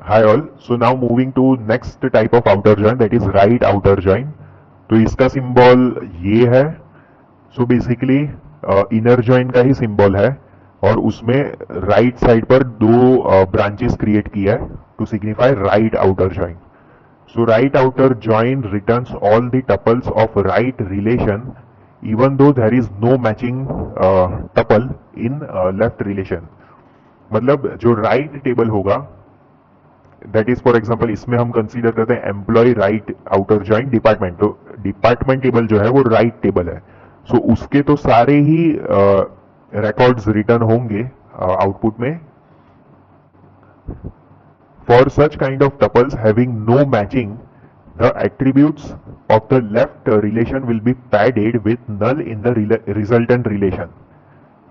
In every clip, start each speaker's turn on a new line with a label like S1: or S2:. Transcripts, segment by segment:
S1: Hi all. So now moving to next type of outer join, that is right outer join. तो इसका symbol ये है. So basically inner join का ही symbol है और उसमें राइट साइड पर दो ब्रांचेस क्रिएट किया है to signify right outer join. So right outer join returns all the tuples of right relation even though there is no matching tuple in left relation. मतलब जो right table होगा, that is for example इसमें हम consider करते हैं employee right outer join department. तो department table जो है वो राइट टेबल है. सो उसके तो सारे ही रिकॉर्ड्स रिटर्न होंगे आउटपुट में. For such kind of tuples having no matching the attributes of the left relation will be padded with null in the resultant relation.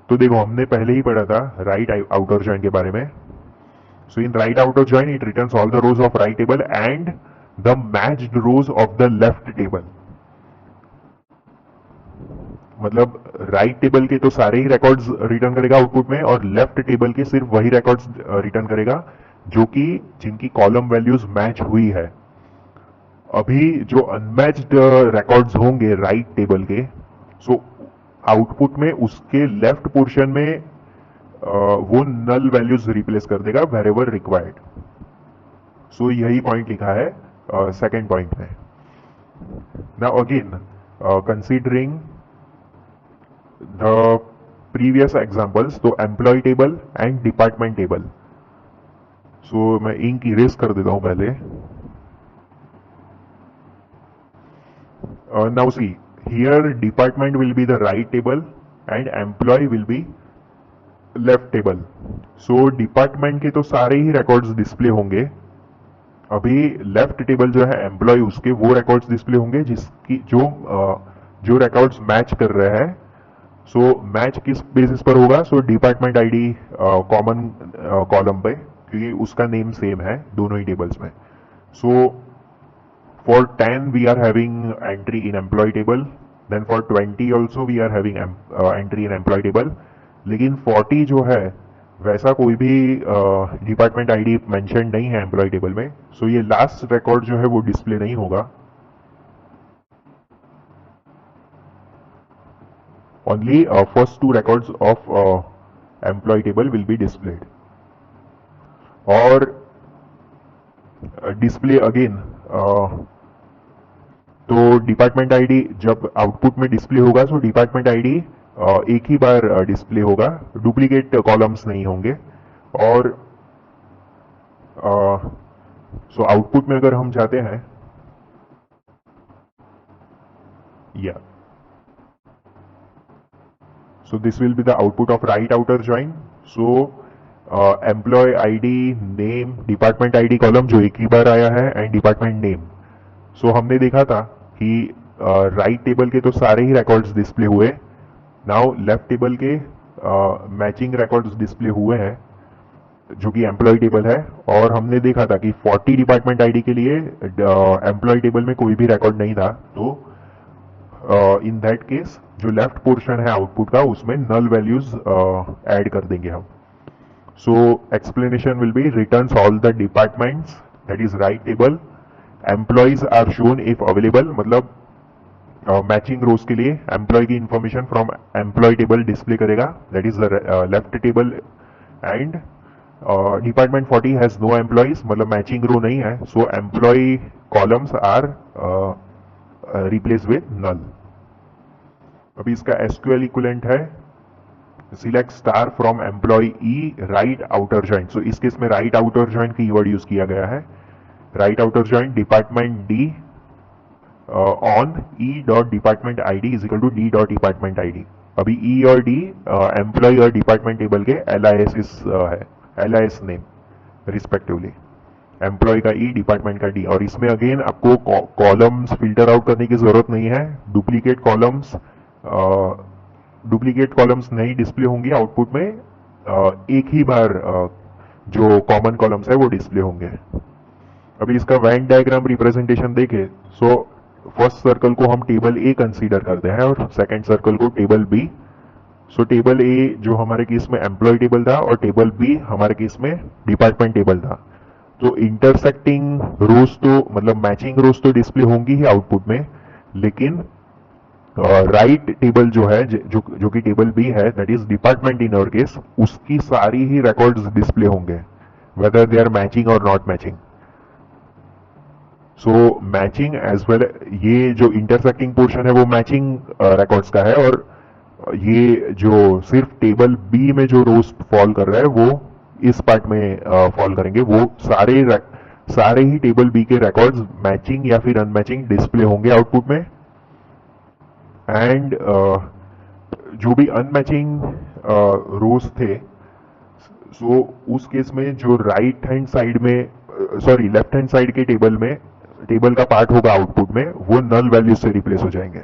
S1: तो देखो हमने पहले ही पढ़ा था राइट आउटर जॉइन के बारे में. So in right outer join, it returns all the rows of right table and the matched rows of the left table. मतलब राइट टेबल के तो सारे ही रिकॉर्ड्स रिटर्न करेगा आउटपुट में और लेफ्ट टेबल के सिर्फ वही रिकॉर्ड्स रिटर्न करेगा जो कि जिनकी कॉलम वैल्यूज मैच हुई है. अभी जो अनमैच्ड रिकॉर्ड्स होंगे राइट टेबल के, सो आउटपुट में उसके लेफ्ट पोर्शन में वो नल वैल्यूज रिप्लेस कर देगा वेर एवर रिक्वायर्ड. सो यही पॉइंट लिखा है सेकेंड पॉइंट में. Now again considering the previous examples, तो employ table and department table. So मैं इंक इरेज कर देता हूं पहले. Now see here department will be the right table and employ will be left table. So department के तो सारे ही रिकॉर्ड्स डिस्प्ले होंगे. अभी लेफ्ट टेबल जो है एम्प्लॉय, उसके वो रिकॉर्ड्स डिस्प्ले होंगे जिसकी जो रिकॉर्ड्स मैच कर रहे हैं. सो मैच किस बेसिस पर होगा? So department ID common column पे, क्योंकि उसका नेम सेम है दोनों ही टेबल्स में. So for 10 we are having entry in employee table, then for 20 also we are having entry in employee table. लेकिन 40 जो है वैसा कोई भी डिपार्टमेंट आईडी मेंशन नहीं है एम्प्लॉय टेबल में. सो ये लास्ट रिकॉर्ड जो है वो डिस्प्ले नहीं होगा. Only first two records of employee table will be displayed. और डिस्प्ले अगेन, तो डिपार्टमेंट आईडी जब आउटपुट में डिस्प्ले होगा, सो डिपार्टमेंट आईडी एक ही बार डिस्प्ले होगा, डुप्लीकेट कॉलम्स नहीं होंगे. और सो आउटपुट में अगर हम जाते हैं, या so this will be the output of right outer join. So employee ID, name, department ID column जो एक ही बार आया है एंड डिपार्टमेंट नेम. सो हमने देखा था कि राइट टेबल के तो सारे ही रिकॉर्ड्स डिस्प्ले हुए. नाउ लेफ्ट टेबल के मैचिंग रिकॉर्ड्स डिस्प्ले हुए हैं जो कि एम्प्लॉय टेबल है. और हमने देखा था कि 40 डिपार्टमेंट आईडी के लिए एम्प्लॉय टेबल में कोई भी रिकॉर्ड नहीं था. तो इन दैट केस जो लेफ्ट पोर्शन है आउटपुट का, उसमें नल वैल्यूज ऐड कर देंगे हम. So explanation will be returns all the departments, that is right table. Employees are shown if available, मतलब मैचिंग रोज के लिए एम्प्लॉय की information from employ table display करेगा, that is the left table. And department 40 has no employees, मतलब matching row नहीं है. So employ columns are replace with null. अभी इसका एसक्यूएल इक्विवेलेंट है select star from employ E right outer join. So इस case में right outer join keyword use किया गया है. Right outer join department D on E dot department ID is equal to D dot department ID. अभी E और D employ और department table के LIS है, LIS नेम रिस्पेक्टिवली. एम्प्लॉय का E, department का डी. और इसमें अगेन आपको कॉलम्स फिल्टर आउट करने की जरूरत नहीं है. डुप्लीकेट कॉलम्स नहीं डिस्प्ले होंगी आउटपुट में. एक ही बार जो कॉमन कॉलम्स है वो डिस्प्ले होंगे. अभी इसका वेन डायग्राम रिप्रेजेंटेशन देखें, सो फर्स्ट सर्कल को हम टेबल ए कंसीडर करते हैं और सेकंड सर्कल को टेबल बी. सो टेबल ए जो हमारे केस में एम्प्लॉय टेबल था और टेबल बी हमारे केस में डिपार्टमेंट टेबल था. तो इंटरसेक्टिंग रोज तो मतलब मैचिंग रोज तो डिस्प्ले होंगी ही आउटपुट में, लेकिन राइट टेबल जो है जो कि टेबल बी है, that is department in our case, उसकी सारी ही रिकॉर्ड्स डिस्प्ले होंगे वेदर दे आर मैचिंग और not matching. So matching as well, ये जो इंटरसेक्टिंग पोर्शन है वो मैचिंग रिकॉर्ड्स का है, और ये जो सिर्फ टेबल बी में जो रोज फॉल कर रहा है वो इस पार्ट में फॉल करेंगे। वो सारे ही टेबल बी के रिकॉर्ड्स मैचिंग या फिर अनमैचिंग डिस्प्ले होंगे आउटपुट में। एंड जो भी अनमैचिंग रोज थे, सो उस केस में जो राइट हैंड साइड में, लेफ्ट हैंड साइड के टेबल में टेबल का पार्ट होगा आउटपुट में, वो नल वैल्यू से रिप्लेस हो जाएंगे।